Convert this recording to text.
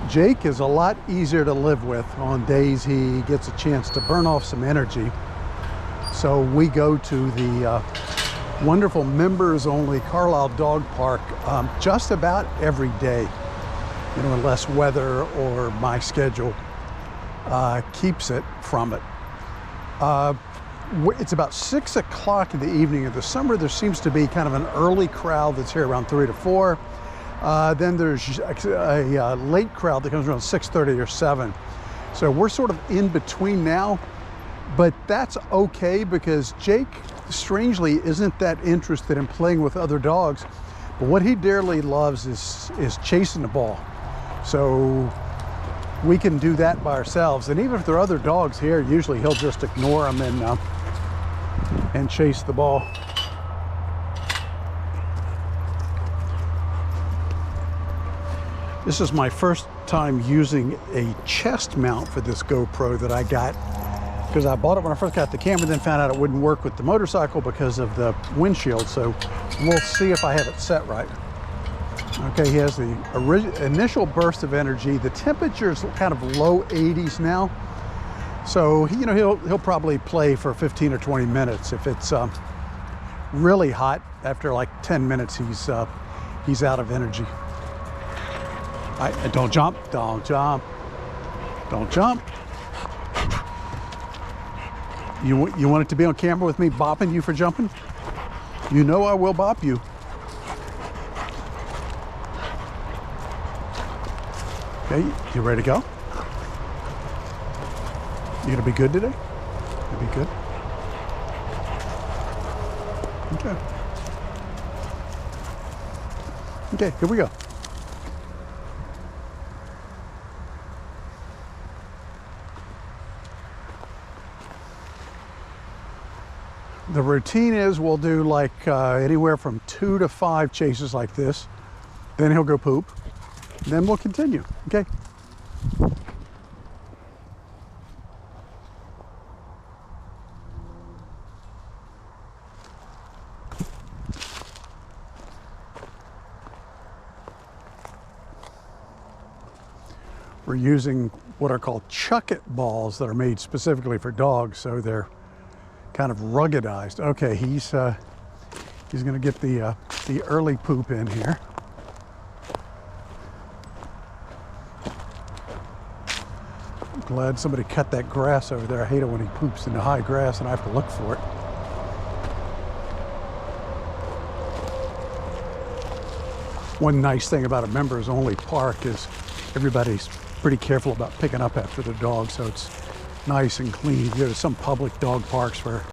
Jake is a lot easier to live with on days he gets a chance to burn off some energy. So we go to the wonderful members-only Carlisle Dog Park just about every day, you know, unless weather or my schedule keeps it from it. It's about 6 o'clock in the evening. In the summer, there seems to be kind of an early crowd that's here around 3 to 4. Then there's a late crowd that comes around 6:30 or 7. So we're sort of in between now, but that's okay because Jake, strangely, isn't that interested in playing with other dogs. But what he dearly loves is chasing the ball. So we can do that by ourselves. And even if there are other dogs here, usually he'll just ignore them and chase the ball. This is my first time using a chest mount for this GoPro that I got, because I bought it when I first got the camera, then found out it wouldn't work with the motorcycle because of the windshield. So we'll see if I have it set right. Okay, he has the initial burst of energy. The temperature is kind of low 80s now. So, you know, he'll probably play for 15 or 20 minutes. If it's really hot, after like 10 minutes, he's out of energy. Don't jump, don't jump, don't jump. You want it to be on camera with me bopping you for jumping? You know I will bop you. Okay, you ready to go? You gonna be good today? You be good? Okay. Okay, here we go. The routine is we'll do like anywhere from 2 to 5 chases like this. Then he'll go poop. Then we'll continue, okay? We're using what are called chuck-it balls that are made specifically for dogs, so they're kind of ruggedized. Okay, he's gonna get the early poop in here. I'm glad somebody cut that grass over there. I hate it when he poops in the high grass and I have to look for it. One nice thing about a members-only park is everybody's pretty careful about picking up after their dog, so it's nice and clean. There's some public dog parks where